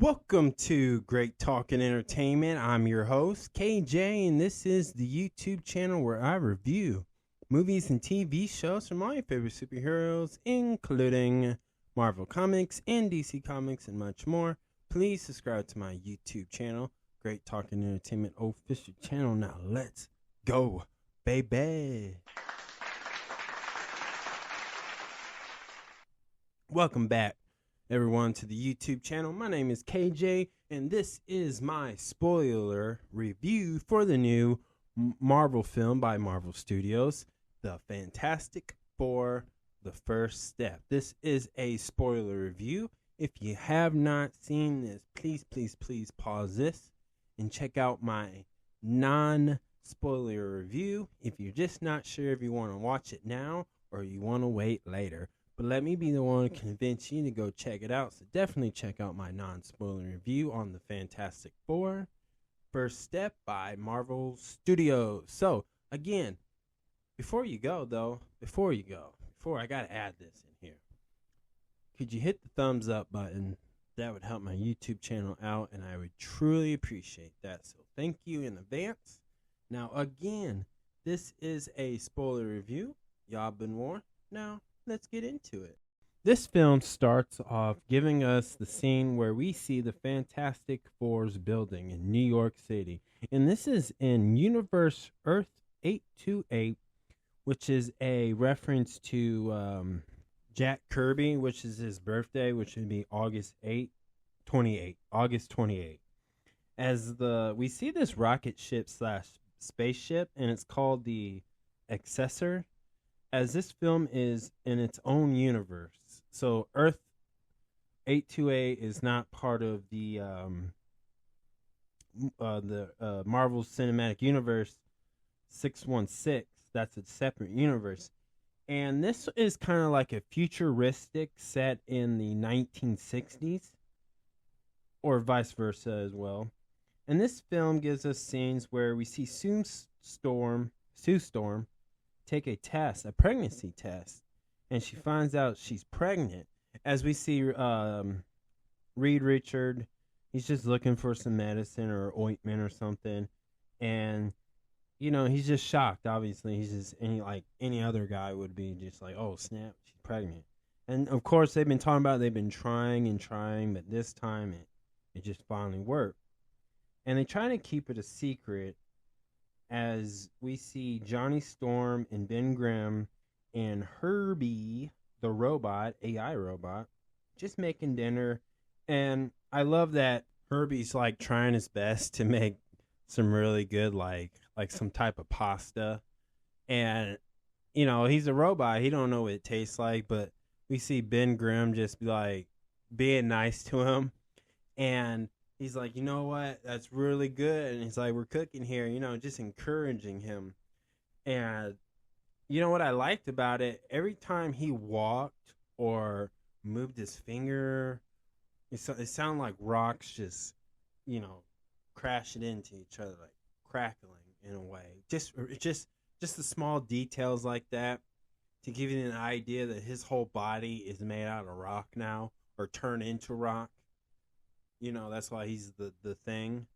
Welcome to Great Talk and Entertainment. I'm your host, KJ, and this is the YouTube channel where I review movies and TV shows from my favorite superheroes, including Marvel Comics and DC Comics and much more. Please subscribe to my YouTube channel, Great Talk and Entertainment official channel. Now let's go, baby. Welcome back, everyone, to the YouTube channel. My name is KJ, and this is my spoiler review for the new Marvel film by Marvel Studios, The Fantastic Four: The First Step. This is a spoiler review. If you have not seen this, please pause this and check out my non-spoiler review if you're just not sure if you want to watch it now or you want to wait later. But let me be the one to convince you to go check it out. So definitely check out my non-spoiler review on The Fantastic Four: First Step by Marvel Studios. So, again, before I got to add this in here. Could you hit the thumbs up button? That would help my YouTube channel out, and I would truly appreciate that. So thank you in advance. Now, again, this is a spoiler review. Y'all been warned. Now, let's get into it. This film starts off giving us the scene where we see the Fantastic Four's building in New York City. And this is in Universe Earth 828, which is a reference to Jack Kirby, which is his birthday, which would be August 28. As we see this rocket ship / spaceship, and it's called the Excessor, as this film is in its own universe. So Earth 828 is not part of the Marvel Cinematic Universe 616. That's a separate universe. And this is kind of like a futuristic set in the 1960s, or vice versa as well. And this film gives us scenes where we see Sue Storm take a pregnancy test, and she finds out she's pregnant. As we see Reed Richard, he's just looking for some medicine or ointment or something, and he's just shocked. Obviously, he's just any other guy would be just like, oh snap, she's pregnant. And of course, they've been trying, but this time it just finally worked. And they try to keep it a secret, as we see Johnny Storm and Ben Grimm and Herbie, the robot, AI robot, just making dinner. And I love that Herbie's trying his best to make some really good like some type of pasta. And he's a robot, he don't know what it tastes like, but we see Ben Grimm just be being nice to him, and he's like, you know what? That's really good. And he's like, we're cooking here, just encouraging him. And you know what I liked about it? Every time he walked or moved his finger, it sounded like rocks just, crashing into each other, like crackling in a way. Just the small details like that to give you an idea that his whole body is made out of rock now, or turned into rock. That's why he's the thing.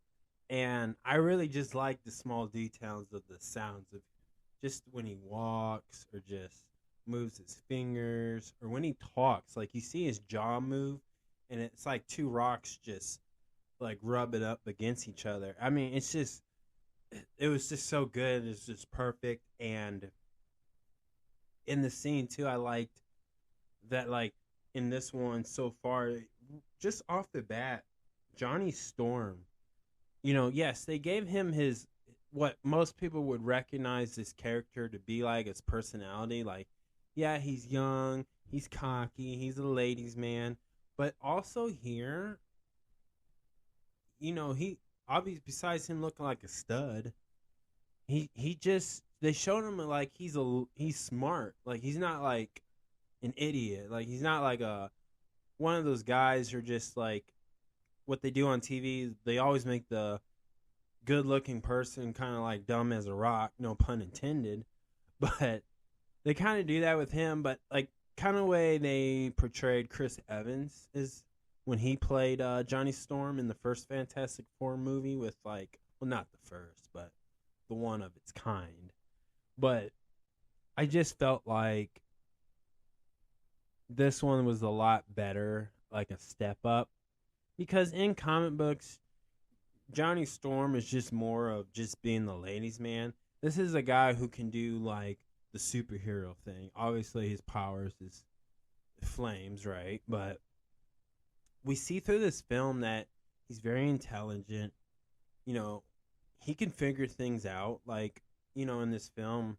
And I really just like the small details of the sounds of just when he walks or just moves his fingers, or when he talks. Like, you see his jaw move, and it's like two rocks just rub it up against each other. I mean, it was just so good. It's just perfect. And in the scene too, I liked that, in this one so far, just off the bat, Johnny Storm, yes, they gave him his, what most people would recognize this character to be his personality. Yeah, he's young, he's cocky, he's a ladies' man, but also here, he obviously, besides him looking like a stud, they showed him he's smart. He's not an idiot. He's not one of those guys who are just what they do on TV. They always make the good-looking person kind of dumb as a rock, no pun intended. But they kind of do that with him. But kind of way they portrayed Chris Evans is when he played Johnny Storm in the first Fantastic Four movie with like, well, not the first, but the one of its kind. But I just felt like this one was a lot better, like a step up, because in comic books, Johnny Storm is just more of just being the ladies' man. This is a guy who can do like the superhero thing. Obviously, his powers is flames, right? But we see through this film that he's very intelligent. You know, he can figure things out. Like, you know, in this film,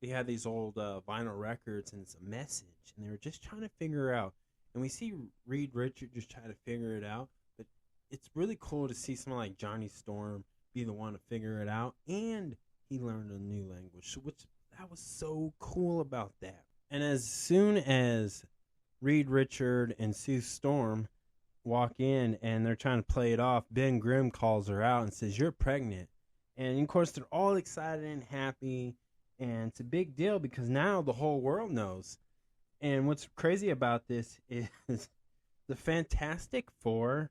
they had these old vinyl records and it's a message, and they were just trying to figure it out. And we see Reed Richard just try to figure it out. But it's really cool to see someone like Johnny Storm be the one to figure it out, and he learned a new language, which that was so cool about that. And as soon as Reed Richard and Sue Storm walk in and they're trying to play it off, Ben Grimm calls her out and says, "You're pregnant." And of course, they're all excited and happy. And it's a big deal because now the whole world knows. And what's crazy about this is the Fantastic Four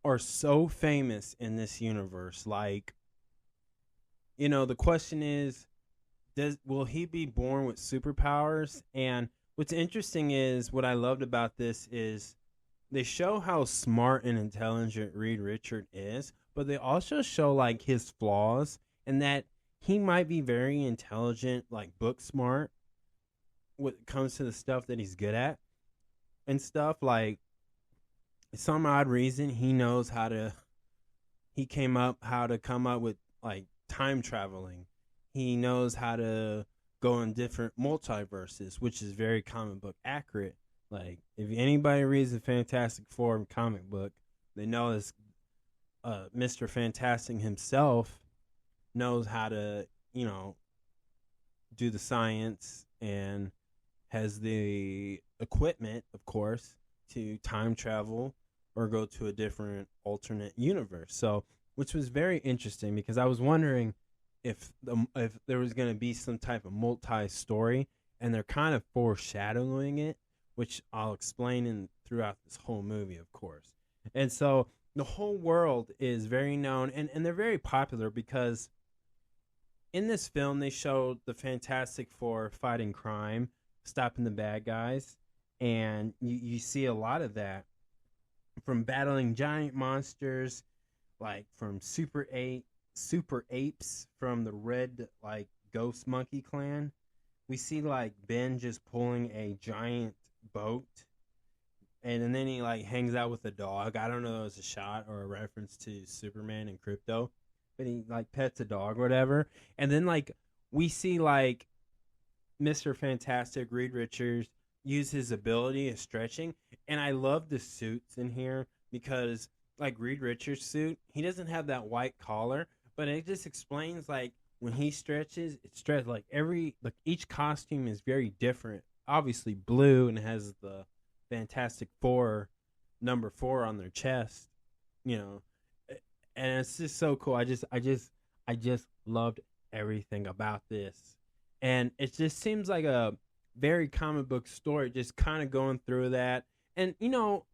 are so famous in this universe. Like, you know, the question is, will he be born with superpowers? And what's interesting is, what I loved about this is they show how smart and intelligent Reed Richard is, but they also show like his flaws, and that he might be very intelligent, like book smart, when it comes to the stuff that he's good at and stuff. Like, some odd reason he knows how to come up with like time traveling. He knows how to go in different multiverses, which is very comic book accurate. Like, if anybody reads the Fantastic Four comic book, they know this Mr. Fantastic himself knows how to, you know, do the science and has the equipment, of course, to time travel or go to a different alternate universe. So, which was very interesting because I was wondering if there was going to be some type of multi-story, and they're kind of foreshadowing it, which I'll explain throughout this whole movie, of course. And so the whole world is very known, and they're very popular because in this film they showed the Fantastic Four fighting crime, stopping the bad guys, and you see a lot of that, from battling giant monsters, like from super apes from the red like ghost monkey clan. We see like Ben just pulling a giant boat, and then he like hangs out with a dog. I don't know if it was a shot or a reference to Superman and Krypto, but he like pets a dog or whatever. And then like we see like Mr. Fantastic, Reed Richards, use his ability of stretching. And I love the suits in here because, like Reed Richards' suit, he doesn't have that white collar, but it just explains like when he stretches, it stretches like each costume is very different. Obviously blue and has the Fantastic Four number 4 on their chest, you know, and it's just so cool. I just loved everything about this, and it just seems like a very comic book story, just kind of going through that. And you know,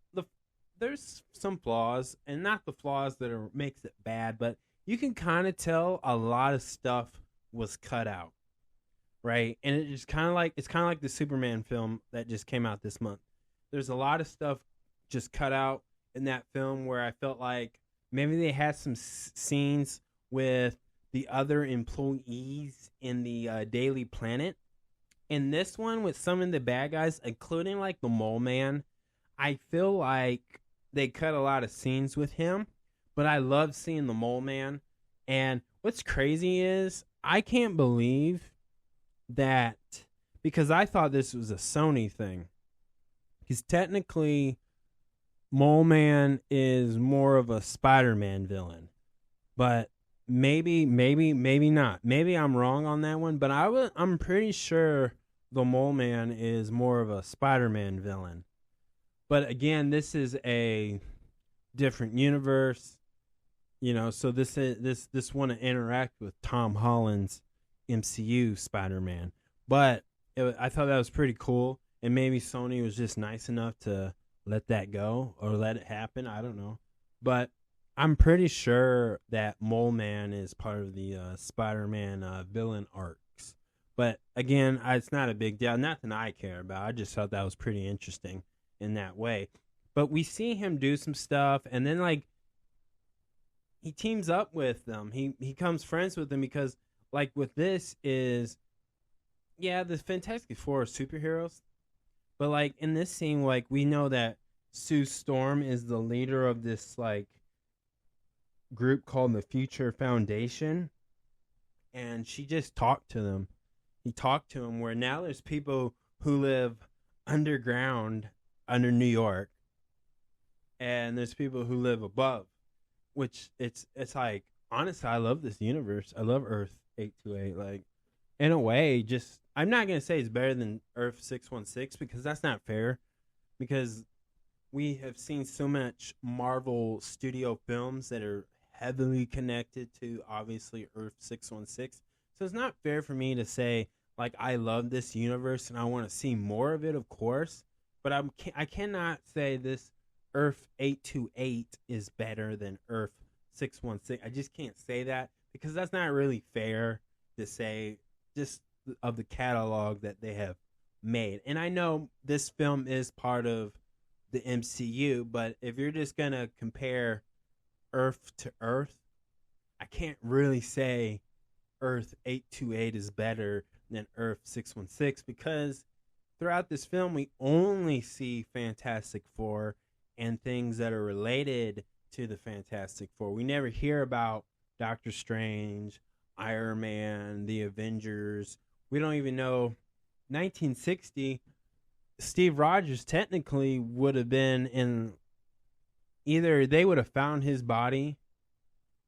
there's some flaws, and not the flaws that makes it bad, but you can kind of tell a lot of stuff was cut out, right? And it's kind of like the Superman film that just came out this month. There's a lot of stuff just cut out in that film where I felt like maybe they had some scenes with the other employees in the Daily Planet. In this one, with some of the bad guys, including like the Mole Man, I feel like they cut a lot of scenes with him. But I love seeing the Mole Man. And what's crazy is I can't believe that, because I thought this was a Sony thing. Because technically, Mole Man is more of a Spider-Man villain. But maybe not. Maybe I'm wrong on that one. But I'm pretty sure the Mole Man is more of a Spider-Man villain. But again, this is a different universe, you know. So this want to interact with Tom Holland's MCU Spider-Man. But I thought that was pretty cool, and maybe Sony was just nice enough to let that go or let it happen. I don't know. But I'm pretty sure that Mole Man is part of the Spider-Man villain arcs. But again, it's not a big deal. Nothing I care about. I just thought that was pretty interesting in that way. But we see him do some stuff, and then like he teams up with them. He comes friends with them because like with this is yeah, the Fantastic Four are superheroes, but like in this scene, like we know that Sue Storm is the leader of this like group called the Future Foundation, and she just talked to them. He talked to them where now there's people who live underground under New York, and there's people who live above. Which it's like honestly, I love this universe. I love Earth 828. Like in a way, just I'm not gonna say it's better than Earth 616 because that's not fair. Because we have seen so much Marvel studio films that are heavily connected to obviously Earth 616. So it's not fair for me to say like I love this universe and I want to see more of it, of course. But I cannot say this Earth 828 is better than Earth 616. I just can't say that because that's not really fair to say just of the catalog that they have made. And I know this film is part of the MCU, but if you're just going to compare Earth to Earth, I can't really say Earth 828 is better than Earth 616 because throughout this film we only see Fantastic Four and things that are related to the Fantastic Four. We never hear about Doctor Strange, Iron Man, the Avengers. We don't even know 1960 Steve Rogers technically would have been in either they would have found his body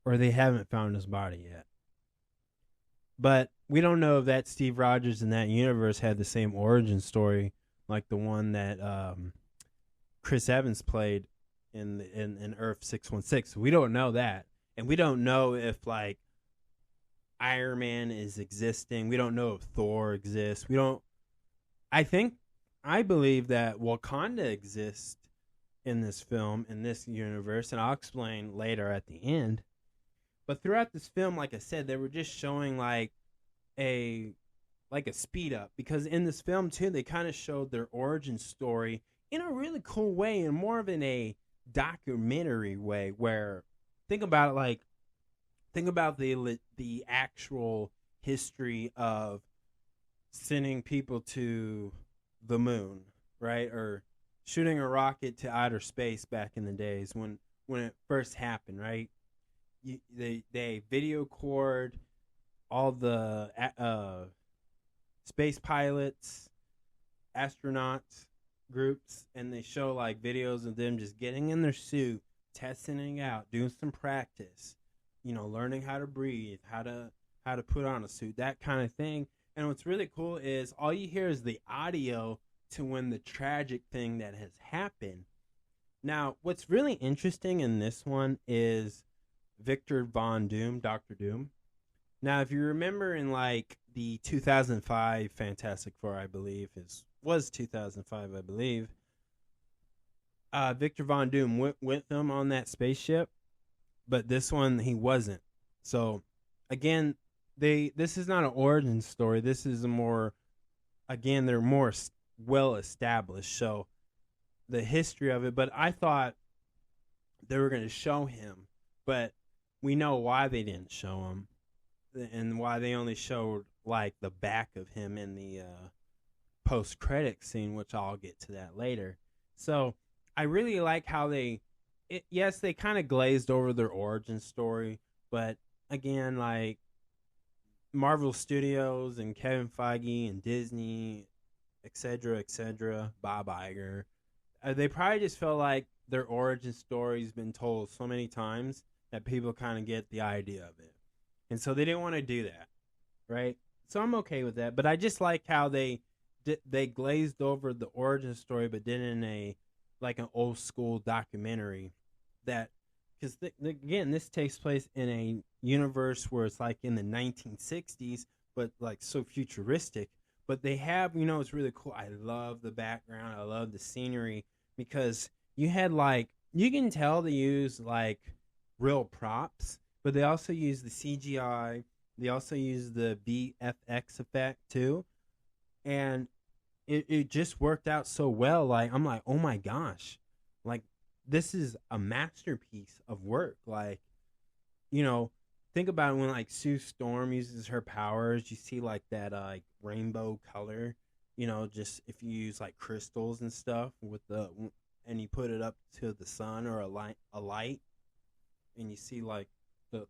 or they haven't found his body yet. But we don't know if that Steve Rogers in that universe had the same origin story like the one that Chris Evans played in Earth 616. We don't know that. And we don't know if like Iron Man is existing. We don't know if Thor exists. I believe that Wakanda exists in this film, in this universe, and I'll explain later at the end. But throughout this film, like I said, they were just showing like a speed up because in this film too, they kind of showed their origin story in a really cool way and more of in a documentary way where think about the actual history of sending people to the moon, right? Or shooting a rocket to outer space back in the days when it first happened, right? They video cord all the space pilots, astronauts groups, and they show like videos of them just getting in their suit, testing it out, doing some practice, learning how to breathe, how to put on a suit, that kind of thing. And what's really cool is all you hear is the audio to when the tragic thing that has happened. Now, what's really interesting in this one is Victor Von Doom, Doctor Doom. Now, if you remember in like the 2005 Fantastic Four, I believe was 2005, I believe. Victor Von Doom went with them on that spaceship, but this one he wasn't. So, again, this is not an origin story. This is they're more well established. So, the history of it. But I thought they were going to show him, but we know why they didn't show him, and why they only showed like the back of him in the post-credit scene, which I'll get to that later. So I really like how they kind of glazed over their origin story, but again, like Marvel Studios and Kevin Feige and Disney, etc., Bob Iger, they probably just felt like their origin story's been told so many times that people kind of get the idea of it. And so they didn't want to do that, right? So I'm okay with that, but I just like how they glazed over the origin story, but did it in an old school documentary. That because again, this takes place in a universe where it's like in the 1960s, but like so futuristic. But they have, it's really cool. I love the background. I love the scenery because you had like you can tell they use like real props, but they also use the CGI. They also use the VFX effect too, and it just worked out so well. Like I'm like, oh my gosh, like this is a masterpiece of work. Like you know, think about it when like Sue Storm uses her powers. You see like that like rainbow color. Just if you use like crystals and stuff with the and you put it up to the sun or a light, and you see like the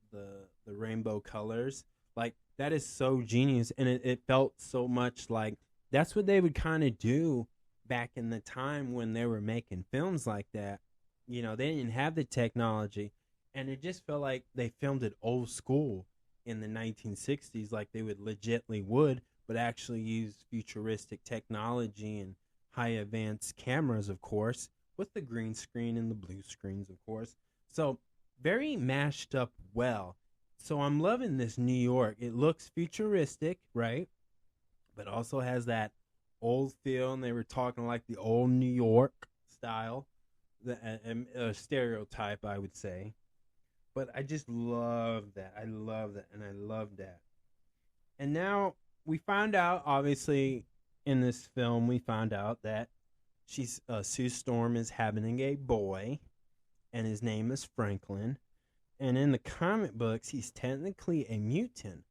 rainbow colors. Like that is so genius, and it felt so much like that's what they would kind of do back in the time when they were making films like that. They didn't have the technology, and it just felt like they filmed it old school in the 1960s, like they would, but actually use futuristic technology and high advanced cameras, of course, with the green screen and the blue screens, of course. So very mashed up well. So I'm loving this New York. It looks futuristic, right? But also has that old feel, and they were talking like the old New York style, a stereotype, I would say. But I just love that. I love that, and I love that. And now we found out, obviously, in this film, we found out that Sue Storm is having a boy, and his name is Franklin. And in the comic books, he's technically a mutant.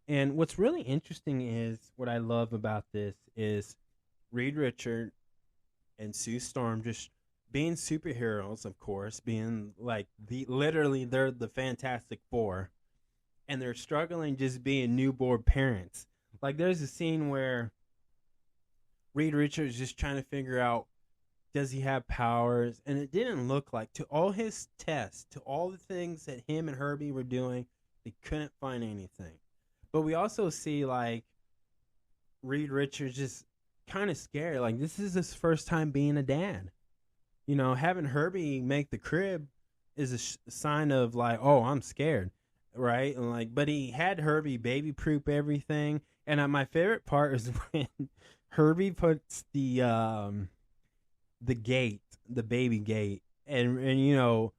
And what's really interesting is what I love about this is Reed Richard and Sue Storm just being superheroes, of course, being like they're the Fantastic Four, and they're struggling just being newborn parents. Like there's a scene where Reed Richards is just trying to figure out, does he have powers? And it didn't look like, to all his tests, to all the things that him and Herbie were doing, they couldn't find anything. But we also see like Reed Richards just kind of scared. Like this is his first time being a dad. Having Herbie make the crib is a sign of like, oh, I'm scared, right? And like, but he had Herbie baby proof everything. And my favorite part is when Herbie puts the gate, the baby gate, and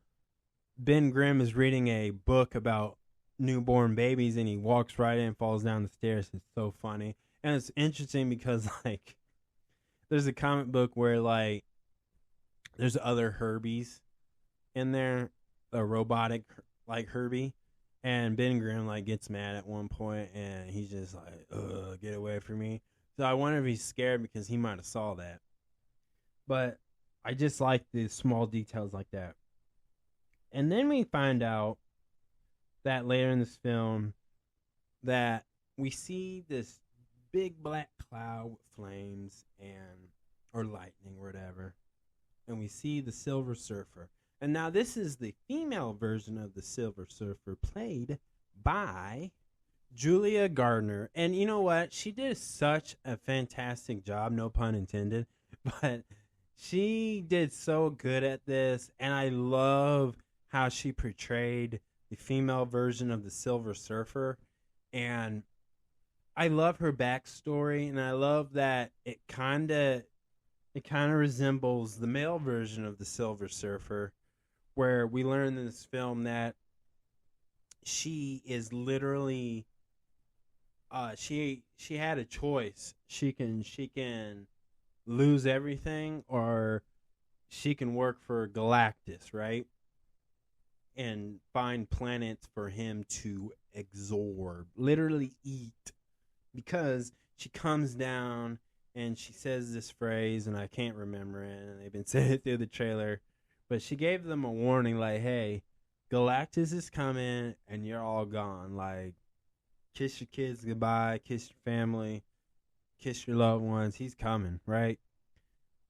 Ben Grimm is reading a book about newborn babies, and he walks right in and falls down the stairs. It's so funny, and it's interesting because like there's a comic book where like there's other Herbies in there, a robotic like Herbie, and Ben Grimm like gets mad at one point, and he's just like, "Ugh, get away from me." So I wonder if he's scared because he might have saw that. But I just like the small details like that. And then we find out that later in this film that we see this big black cloud with flames or lightning or whatever. And we see the Silver Surfer. And now this is the female version of the Silver Surfer, played by Julia Gardner. And you know what? She did such a fantastic job, no pun intended. But she did so good at this. And I love how she portrayed the female version of the Silver Surfer. And I love her backstory. And I love that it kind of resembles the male version of the Silver Surfer, where we learn in this film that she is literally she had a choice. She can lose everything, or she can work for Galactus, right? And find planets for him to absorb, literally eat, because she comes down and she says this phrase, and I can't remember it, and they've been saying it through the trailer, but she gave them a warning, like, hey, Galactus is coming, and you're all gone. Like, kiss your kids goodbye, kiss your family, kiss your loved ones. He's coming, right?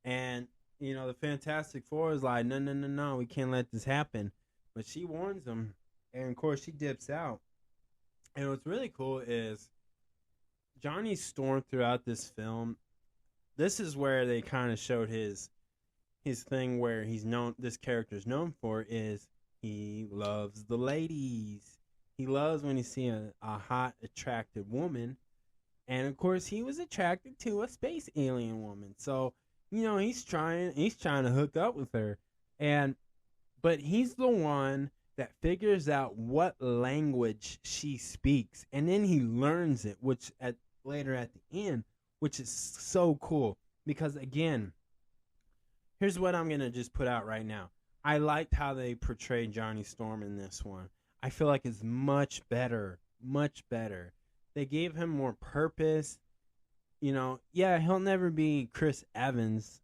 And, the Fantastic Four is like, no, we can't let this happen. But she warns them, and, of course, she dips out. And what's really cool is Johnny Storm throughout this film, this is where they kind of showed his thing where this character is known for is he loves the ladies. He loves when you see a hot, attractive woman. And of course, he was attracted to a space alien woman. So he's trying to hook up with her, and but he's the one that figures out what language she speaks, and then he learns it, which at later at the end, which is so cool because again, here's what I'm gonna just put out right now. I liked how they portrayed Johnny Storm in this one. I feel like it's much better, much better. They gave him more purpose. Yeah, he'll never be Chris Evans,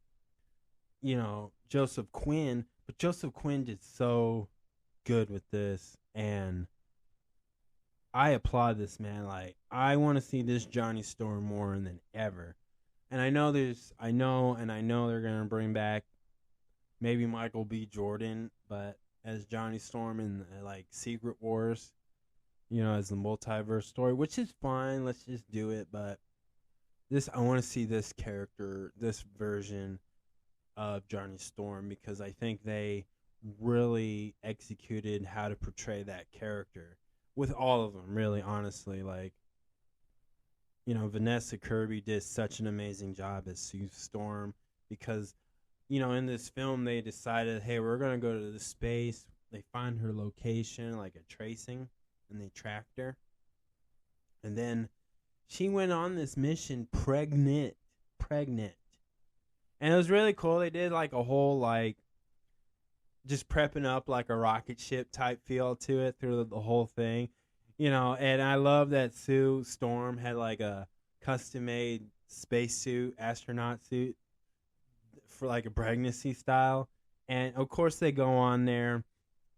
Joseph Quinn, but Joseph Quinn did so good with this, and I applaud this man. Like, I want to see this Johnny Storm more than ever. And I know they're gonna bring back maybe Michael B. Jordan, but as Johnny Storm in like Secret Wars, as the multiverse story, which is fine. Let's just do it. But I want to see this character, this version of Johnny Storm, because I think they really executed how to portray that character with all of them. Really, honestly, like Vanessa Kirby did such an amazing job as Sue Storm because in this film they decided, hey, we're gonna go to the space. They find her location, like a tracing, and they tracked her. And then she went on this mission pregnant. And it was really cool. They did like a whole like just prepping up like a rocket ship type feel to it through the whole thing. And I love that Sue Storm had like a custom made spacesuit, astronaut suit for like a pregnancy style. And of course they go on there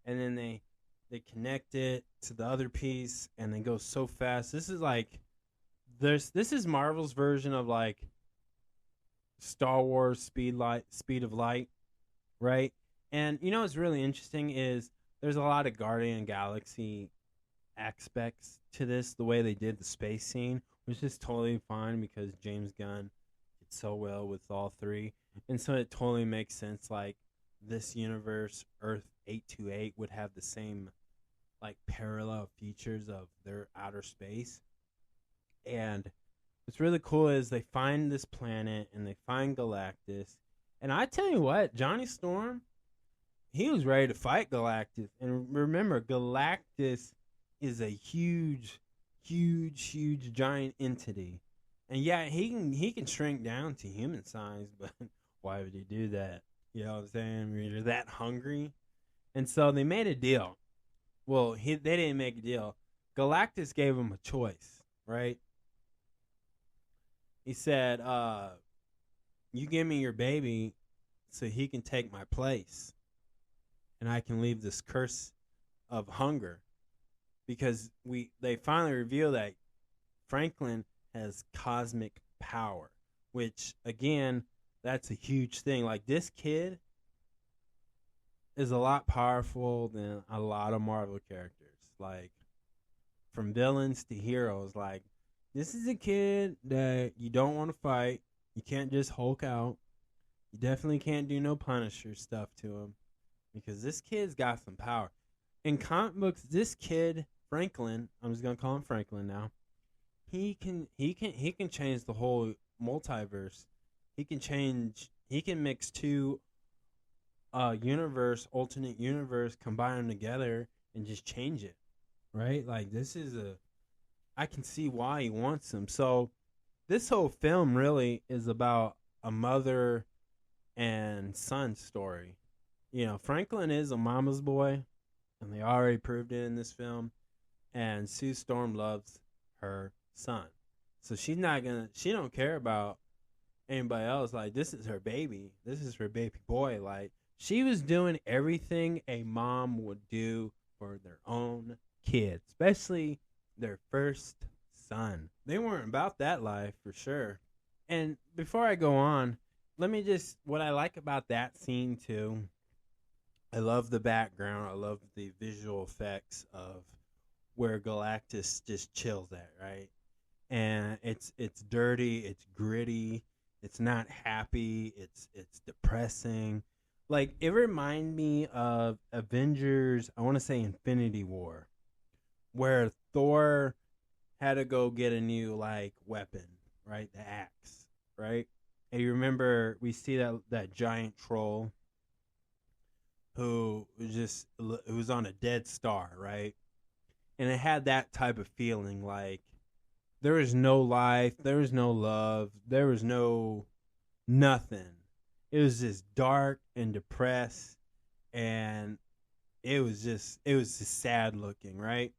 and then they connect it to the other piece and they go so fast. This is Marvel's version of like Star Wars speed of light, right? And what's really interesting is there's a lot of Guardian Galaxy aspects to this, the way they did the space scene, which is totally fine because James Gunn did so well with all three. And so it totally makes sense, like, this universe, Earth 828, would have the same, like, parallel features of their outer space. And what's really cool is they find this planet and they find Galactus. And I tell you what, Johnny Storm, he was ready to fight Galactus. And remember, Galactus is a huge giant entity. And yeah, he can shrink down to human size, but why would he do that? You know what I'm saying? I mean, you're that hungry. And so they made a deal. Well, they didn't make a deal. Galactus gave him a choice, right? He said, you give me your baby so he can take my place. And I can leave this curse of hunger. Because they finally reveal that Franklin has cosmic power. Which, again, that's a huge thing. Like, this kid is a lot powerful than a lot of Marvel characters. Like, from villains to heroes. Like, this is a kid that you don't want to fight. You can't just Hulk out. You definitely can't do no Punisher stuff to him. Because this kid's got some power. In comic books, this kid, Franklin, I'm just gonna call him Franklin now. He can change the whole multiverse. He can mix two alternate universe, combine them together and just change it. Right? Like, I can see why he wants them. So this whole film really is about a mother and son story. Franklin is a mama's boy, and they already proved it in this film. And Sue Storm loves her son. So she don't care about anybody else. Like, this is her baby. This is her baby boy. Like, she was doing everything a mom would do for their own kid, especially their first son. They weren't about that life for sure. And before I go on, what I like about that scene too, I love the background. I love the visual effects of where Galactus just chills at, right? And it's dirty, it's gritty, it's not happy, it's depressing. Like, it reminded me of Avengers, I want to say Infinity War, where Thor had to go get a new, like, weapon, right? The axe, right? And you remember we see that giant troll who was on a dead star, right? And it had that type of feeling, like there was no life, there was no love, there was no nothing. It was just dark and depressed, and it was just sad looking, right?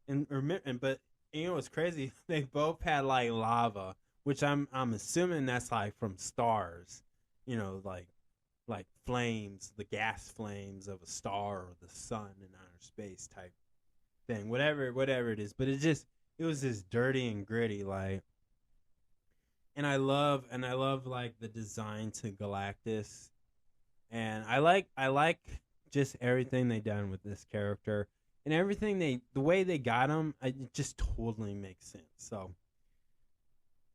But you know what's crazy? They both had like lava, which I'm assuming that's like from stars, you know, like flames, the gas flames of a star or the sun in outer space type thing, whatever it is. But it was just dirty and gritty, like. And I love like the design to Galactus, and I like just everything they done with this character, and everything the way they got him, it just totally makes sense. So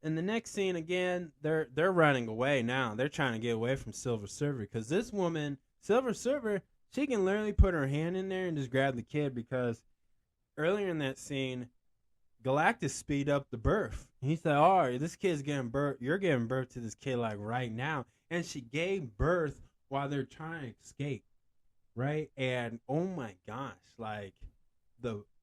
in the next scene, again, they're running away now. They're trying to get away from Silver Surfer because this woman, Silver Surfer, she can literally put her hand in there and just grab the kid, because earlier in that scene, Galactus speed up the birth. He said, "Oh, this kid's getting birth. You're giving birth to this kid like right now." And she gave birth while they're trying to escape, right? And oh my gosh, like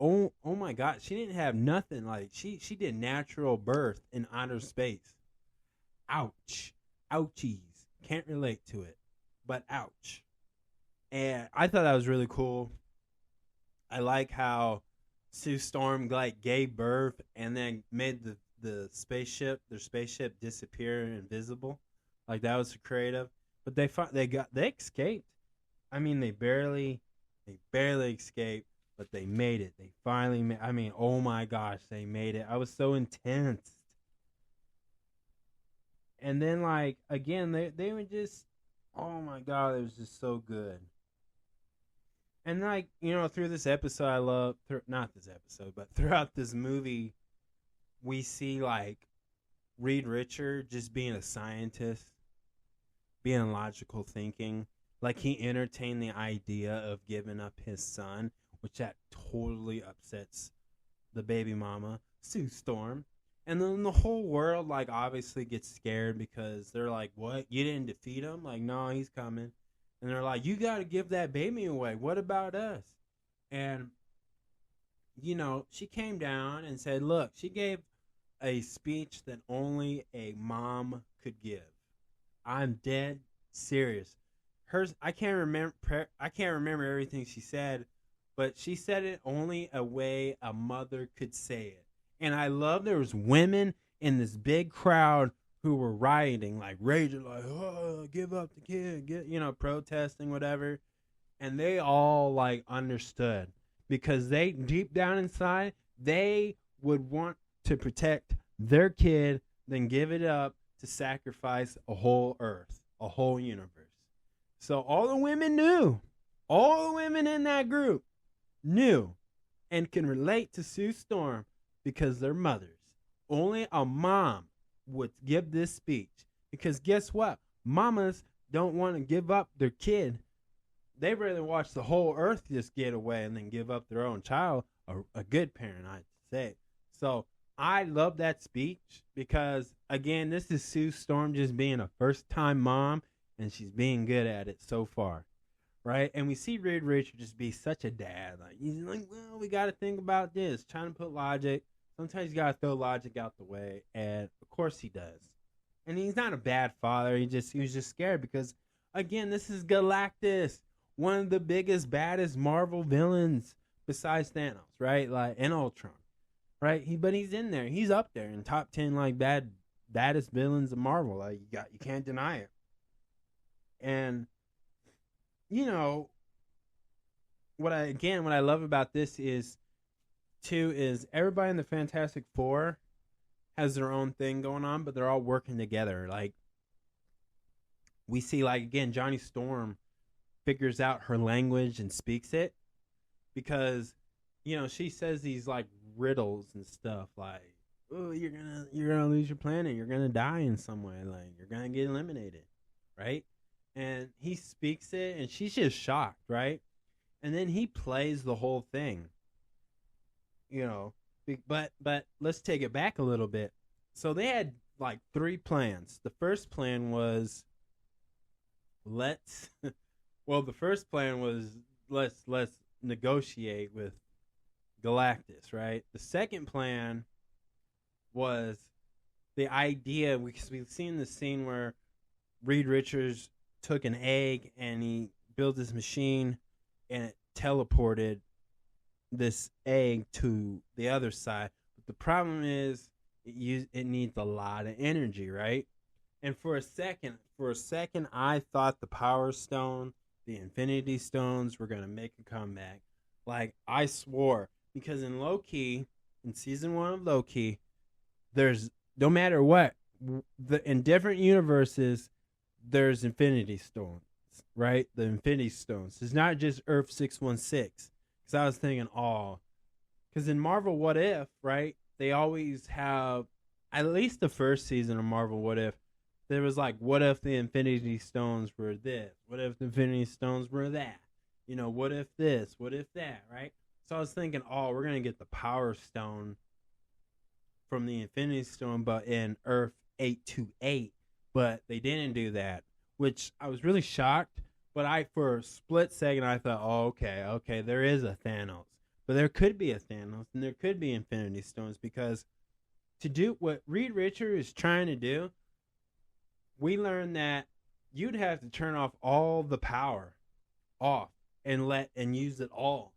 oh my gosh, she didn't have nothing. Like she did natural birth in outer space. Ouch, ouchies. Can't relate to it, but ouch. And I thought that was really cool. I like how Sue Storm like gave birth and then made their spaceship disappear invisible. Like that was creative. But they escaped. I mean, they barely escaped, but they made it. They finally made. I mean, oh my gosh, they made it. I was so intense. And then like again, they were just, oh my god, it was just so good. And like, through this episode, I love not this episode, but throughout this movie, we see like Reed Richard just being a scientist, being logical thinking. Like he entertained the idea of giving up his son, which that totally upsets the baby mama, Sue Storm. And then the whole world like obviously gets scared because they're like, "What? You didn't defeat him?" Like, "No, he's coming." And they're like, "You got to give that baby away. What about us?" And she came down and said, "Look," she gave a speech that only a mom could give. I'm dead serious. Hers, I can't remember everything she said, but she said it only a way a mother could say it. And I love there was women in this big crowd who were rioting, like raging, like, "Oh, give up the kid," protesting, whatever. And they all like understood, because they deep down inside, they would want to protect their kid, then give it up to sacrifice a whole earth, a whole universe. So all the women knew, all the women in that group knew and can relate to Sue Storm because they're mothers. Only a mom would give this speech, because guess what? Mamas don't want to give up their kid. They rather watch the whole earth just get away and then give up their own child. A good parent, I'd say. So I love that speech because, again, this is Sue Storm just being a first-time mom, and she's being good at it so far, right? And we see Reed Richards just be such a dad. Like, he's like, "Well, we got to think about this," trying to put logic. Sometimes you got to throw logic out the way, and of course he does. And he's not a bad father. He was just scared because, again, this is Galactus, one of the biggest, baddest Marvel villains besides Thanos, right? Like, and Ultron, right? But he's in there. He's up there in top 10 like baddest villains of Marvel. Like, you can't deny it. And what I love about this is everybody in the Fantastic Four has their own thing going on, but they're all working together. Like, we see, like, again, Johnny Storm figures out her language and speaks it because, she says these like riddles and stuff like, "Oh, you're gonna lose your planet, you're gonna die in some way, like you're gonna get eliminated," right? And he speaks it, and she's just shocked, right? And then he plays the whole thing, but let's take it back a little bit. So they had like three plans. The first plan was let's well, the first plan was let's negotiate with Galactus, right? The second plan was the idea, because we've seen the scene where Reed Richards took an egg and he built this machine and it teleported this egg to the other side. But the problem is it needs a lot of energy, right? And for a second, I thought the Power Stone, the Infinity Stones were gonna make a comeback. Like I swore, because in Loki, in season 1 of Loki, there's no matter what, in different universes, there's Infinity Stones, right? The Infinity Stones. It's not just Earth 616. Because I was thinking, because in Marvel What If, right? They always have, at least the first season of Marvel What If, there was like, what if the Infinity Stones were this? What if the Infinity Stones were that? You know, what if this? What if that, right? So I was thinking, we're going to get the Power Stone from the Infinity Stone, but in Earth 828. But they didn't do that, which I was really shocked. But for a split second, I thought, okay, there is a Thanos. But there could be a Thanos, and there could be Infinity Stones, because to do what Reed Richards is trying to do, we learned that you'd have to turn off all the power off and use it all,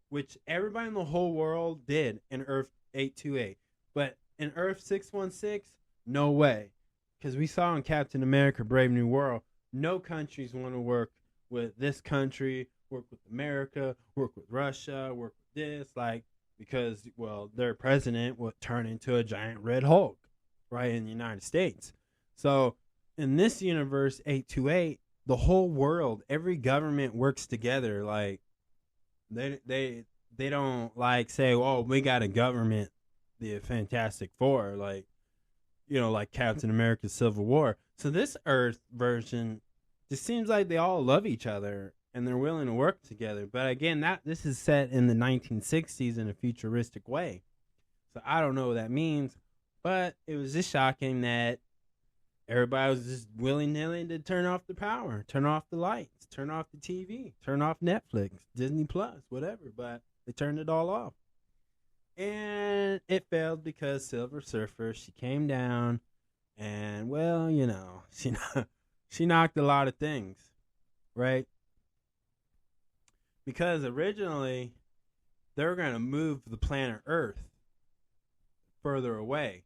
which everybody in the whole world did in Earth 828. But in Earth 616, no way. Because we saw in Captain America Brave New World, no countries want to work with this country, work with America, work with Russia, work with this, because, well, their president would turn into a giant red Hulk, right, in the United States. So in this universe, 828, the whole world, every government works together. Like, they don't, say, we got a government, the Fantastic Four, like Captain America's Civil War. So this Earth version just seems like they all love each other and they're willing to work together. But again, this is set in the 1960s in a futuristic way. So I don't know what that means, but it was just shocking that everybody was just willy-nilly to turn off the power, turn off the lights, turn off the TV, turn off Netflix, Disney Plus, whatever. But they turned it all off. And it failed because Silver Surfer, she came down and, well, she knocked a lot of things, right? Because originally they were going to move the planet Earth further away,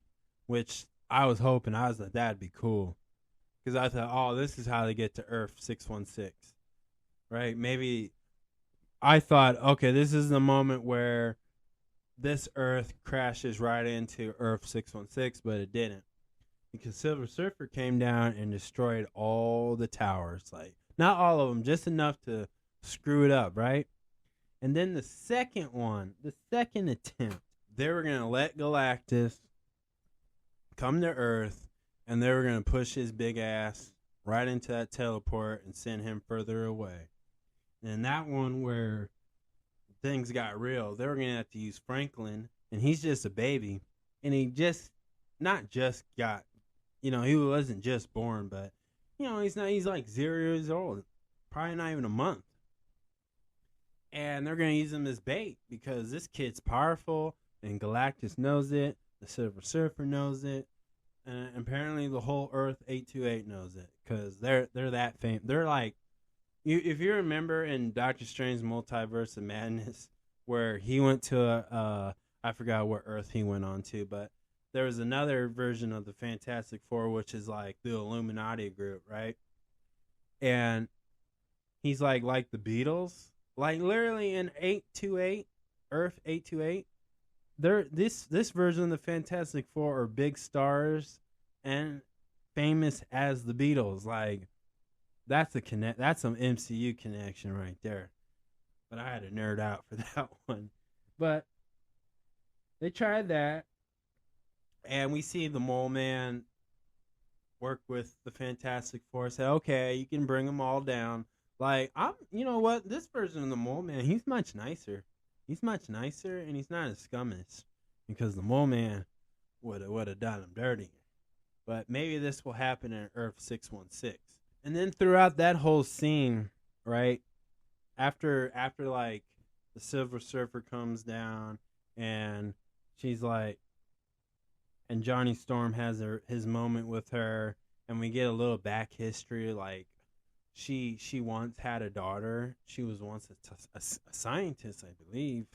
which I was hoping, that'd be cool. Because I thought, this is how they get to Earth 616, right? Maybe I thought, okay, this is the moment where this Earth crashes right into Earth 616, but it didn't. Because Silver Surfer came down and destroyed all the towers. Like, not all of them, just enough to screw it up, right? And then the second attempt, they were going to let Galactus come to Earth, and they were going to push his big ass right into that teleport and send him further away. And that one where things got real, they were going to have to use Franklin, and he's just a baby. And he he wasn't just born, but, he's like 0 years old, probably not even a month. And they're going to use him as bait because this kid's powerful, and Galactus knows it, the Silver Surfer knows it, and apparently the whole Earth 828 knows it, because they're that famous. They're like, if you remember in Doctor Strange Multiverse of Madness, where he went to I forgot what Earth he went on to, but there was another version of the Fantastic Four, which is like the Illuminati group, right? And he's like the Beatles. Like, literally in 828, Earth 828, this version of the Fantastic Four are big stars and famous as the Beatles. Like, that's some MCU connection right there. But I had to nerd out for that one. But they tried that, and we see the Mole Man work with the Fantastic Four. Say, okay, you can bring them all down. Like, you know what? This version of the Mole Man, he's much nicer. He's much nicer, and he's not as scummish, because the Mole Man would have done him dirty. but maybe this will happen in Earth 616. And then throughout that whole scene, right after like the Silver Surfer comes down, and she's like, and Johnny Storm has his moment with her, and we get a little back history. Like she once had a daughter. She was once a scientist, I believe,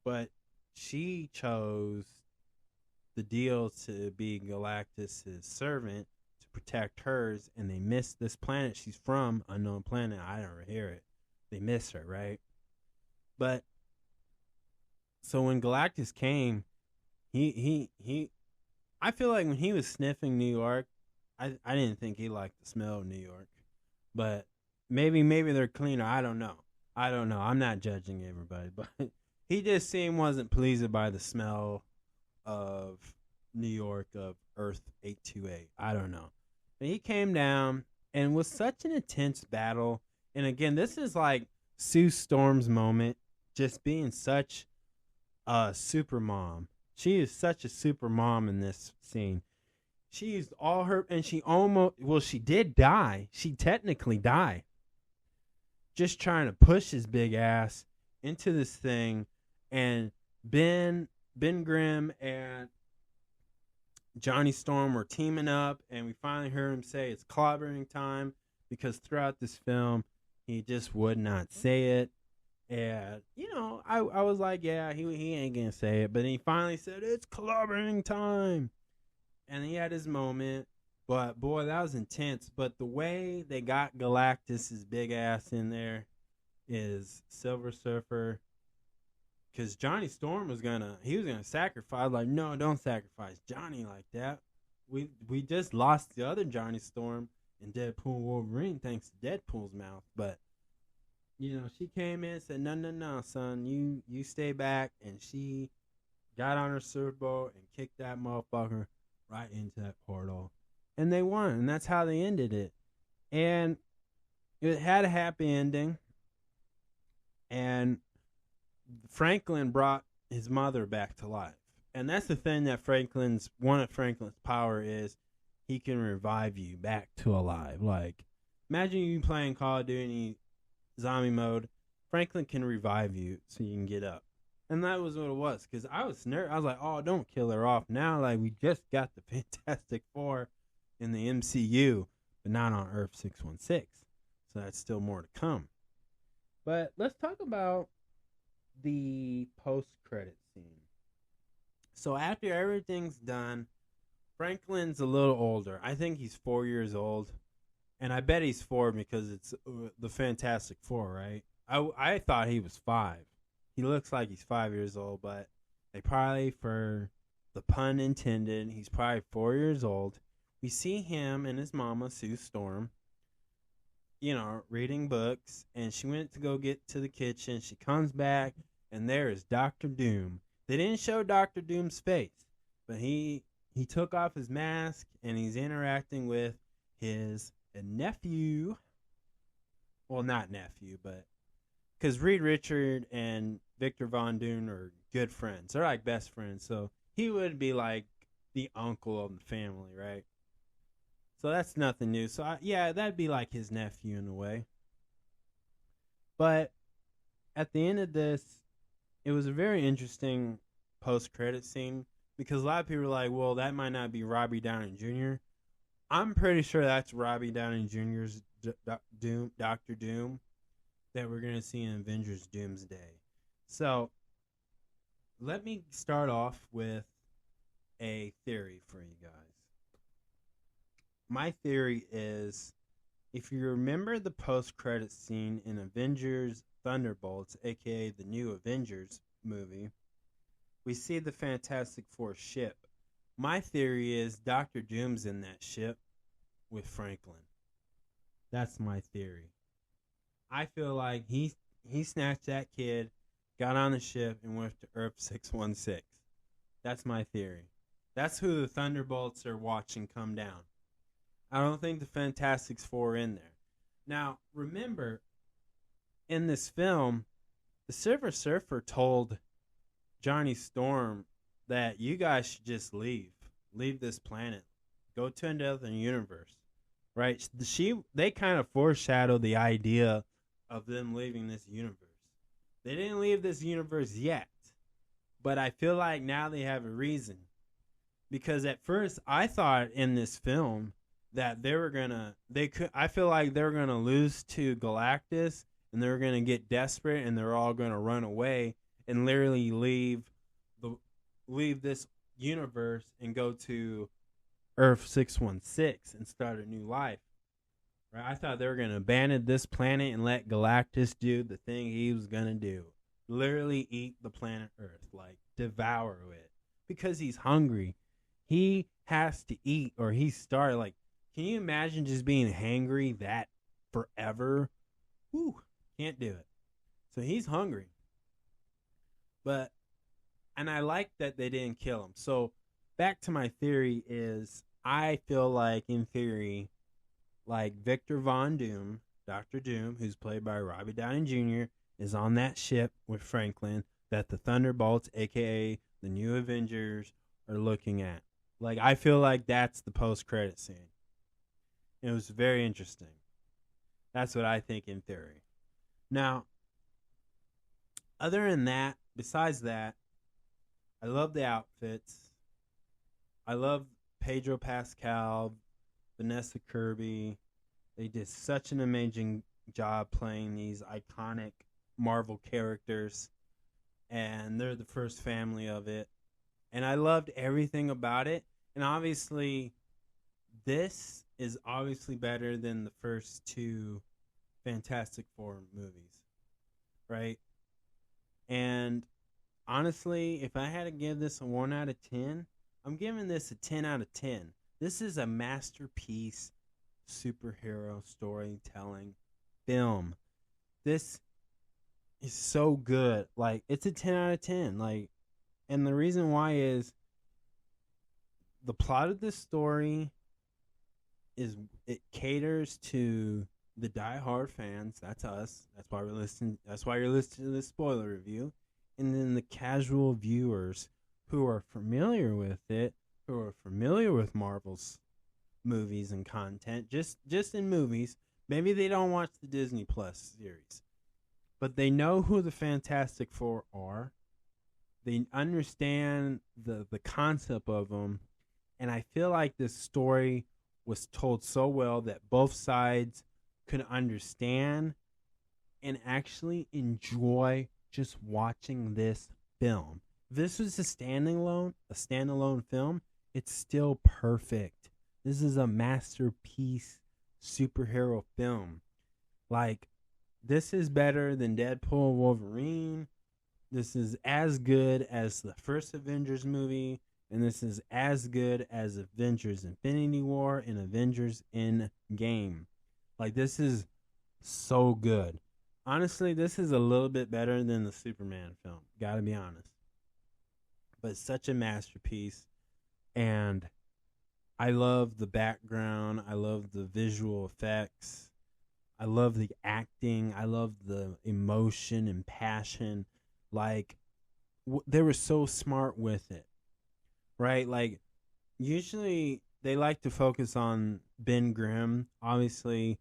but she chose the deal to be Galactus's servant to protect hers, and they missed this planet she's from, unknown planet. I don't hear it. They miss her, right? But so when Galactus came, he I feel like when he was sniffing New York, I didn't think he liked the smell of New York. But maybe they're cleaner. I don't know. I'm not judging everybody, but he just seemed wasn't pleased by the smell of New York, of Earth 828. I don't know. And he came down, and was such an intense battle. And again, this is like Sue Storm's moment, just being such a super mom. She is such a super mom in this scene. She used all her, and she she did die. She technically died. Just trying to push his big ass into this thing. And Ben Grimm and Johnny Storm were teaming up, and we finally heard him say it's clobbering time, because throughout this film, he just would not say it. And, I was like, yeah, he ain't going to say it. But he finally said, it's clobbering time. And he had his moment. But, boy, that was intense. But the way they got Galactus's big ass in there is Silver Surfer. Because Johnny Storm was going to sacrifice. Like, no, don't sacrifice Johnny like that. We just lost the other Johnny Storm in Deadpool Wolverine thanks to Deadpool's mouth. But, she came in and said, no, son, you stay back. And she got on her surfboat and kicked that motherfucker right into that portal. And they won. And that's how they ended it. And it had a happy ending. And Franklin brought his mother back to life. And that's the thing that one of Franklin's power is, he can revive you back to alive. Like, imagine you playing Call of Duty zombie mode. Franklin can revive you so you can get up. And that was what it was. Because I was nervous. I was like, oh, don't kill her off now. Like, we just got the Fantastic Four in the MCU, but not on Earth 616. So that's still more to come. But let's talk about the post-credit scene. So after everything's done, Franklin's a little older. I think he's 4 years old. And I bet he's 4 because it's the Fantastic Four, right? I thought he was 5. He looks like he's 5 years old, but they probably, for the pun intended, he's probably 4 years old. We see him and his mama, Sue Storm, reading books. And she went to go get to the kitchen. She comes back, and there is Dr. Doom. They didn't show Dr. Doom's face, but he took off his mask, and he's interacting with his nephew. Well, not nephew, but because Reed Richard and Victor Von Doom are good friends. They're like best friends, so he would be like the uncle of the family, right? So that's nothing new. So, that'd be like his nephew in a way. But at the end of this, it was a very interesting post-credit scene, because a lot of people were like, well, that might not be Robbie Downey Jr. I'm pretty sure that's Robbie Downey Jr.'s Dr. Doom that we're going to see in Avengers Doomsday. So, let me start off with a theory for you guys. My theory is, if you remember the post-credit scene in Avengers Thunderbolts, aka the new Avengers movie, we see the Fantastic Four ship. My theory is Dr. Doom's in that ship with Franklin. That's my theory. I feel like he snatched that kid, got on the ship, and went to Earth 616. That's my theory. That's who the Thunderbolts are watching come down. I don't think the Fantastic Four are in there. Now, remember, in this film, the Silver Surfer told Johnny Storm that you guys should just leave this planet. go to another universe, right? They kind of foreshadowed the idea of them leaving this universe. They didn't leave this universe yet, but I feel like now they have a reason. Because at first I thought in this film that I feel like they were gonna lose to Galactus and they were gonna get desperate and they're all gonna run away and literally leave this universe and go to Earth 616 and start a new life. Right? I thought they were gonna abandon this planet and let Galactus do the thing he was gonna do. Literally eat the planet Earth, like devour it. Because he's hungry. He has to eat or he's starved. Like, can you imagine just being hangry that forever? Whew, can't do it. So he's hungry. And I like that they didn't kill him. So back to my theory is I feel like in theory, like Victor Von Doom, Dr. Doom, who's played by Robbie Downey Jr., is on that ship with Franklin that the Thunderbolts, aka the New Avengers, are looking at. Like, I feel like that's the post-credit scene. It was very interesting. That's what I think in theory. Now, other than that, besides that, I love the outfits. I love Pedro Pascal, Vanessa Kirby. They did such an amazing job playing these iconic Marvel characters. And they're the first family of it. And I loved everything about it. And obviously, this is obviously better than the first two Fantastic Four movies. Right? And honestly, if I had to give this a 1 out of 10, I'm giving this a 10 out of 10. This is a masterpiece superhero storytelling film. This is so good. Like, it's a 10 out of 10. Like, and the reason why is the plot of this story is it caters to the diehard fans. That's us. That's why we're listening. That's why you're listening to this spoiler review. And then the casual viewers who are familiar with it, who are familiar with Marvel's movies and content, just in movies. Maybe they don't watch the Disney Plus series, but they know who the Fantastic Four are. They understand the concept of them, and I feel like this story was told so well that both sides could understand and actually enjoy just watching this film. If this was a standalone film, it's still perfect. This is a masterpiece superhero film. Like, this is better than Deadpool, Wolverine. This is as good as the first Avengers movie, and this is as good as Avengers Infinity War and Avengers Endgame. Like, this is so good. Honestly, this is a little bit better than the Superman film. Gotta be honest. But it's such a masterpiece. And I love the background. I love the visual effects. I love the acting. I love the emotion and passion. Like, they were so smart with it. Right? Like, usually they like to focus on Ben Grimm. Obviously,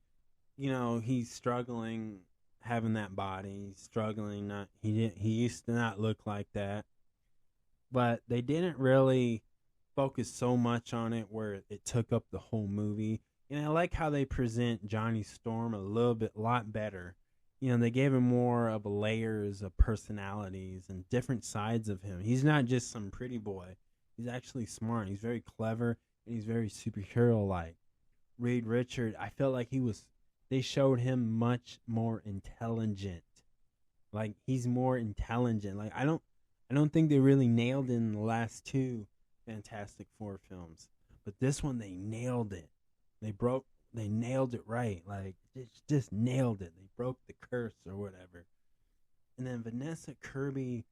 he's struggling having that body. He's struggling. He used to not look like that. But they didn't really focus so much on it where it took up the whole movie. And I like how they present Johnny Storm a lot better. They gave him more of layers of personalities and different sides of him. He's not just some pretty boy. He's actually smart. He's very clever, and he's very superhero-like. Reed Richards, I felt like they showed him much more intelligent. Like, he's more intelligent. Like, I don't think they really nailed it in the last two Fantastic Four films. But this one, they nailed it. They nailed it right. Like, just nailed it. They broke the curse or whatever. And then Vanessa Kirby,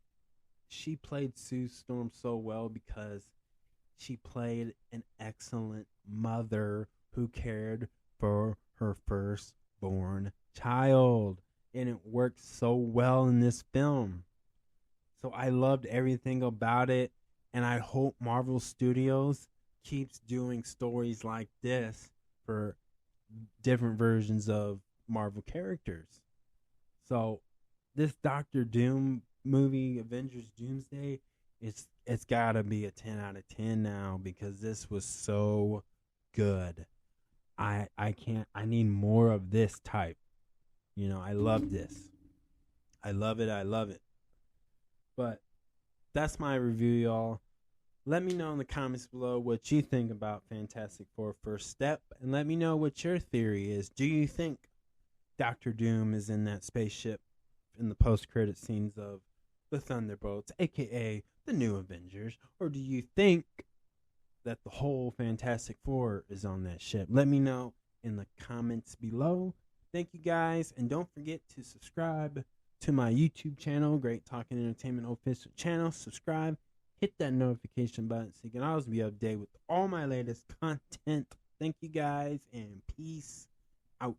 she played Sue Storm so well because she played an excellent mother who cared for her firstborn child. And it worked so well in this film. So I loved everything about it. And I hope Marvel Studios keeps doing stories like this for different versions of Marvel characters. So this Doctor Doom movie, Avengers Doomsday, it's gotta be a 10 out of 10 now because this was so good. I can't I need more of this type. I love this. I love it. I love it. But that's my review, y'all. Let me know in the comments below what you think about Fantastic Four First Step, and let me know what your theory is. Do you think Doctor Doom is in that spaceship in the post-credit scenes of the Thunderbolts, aka the New Avengers, or do you think that the whole Fantastic Four is on that ship? Let me know in the comments below. Thank you guys, and don't forget to subscribe to my YouTube channel, Great Talking Entertainment Official Channel. Subscribe, hit that notification button so you can always be updated with all my latest content. Thank you guys, and peace out.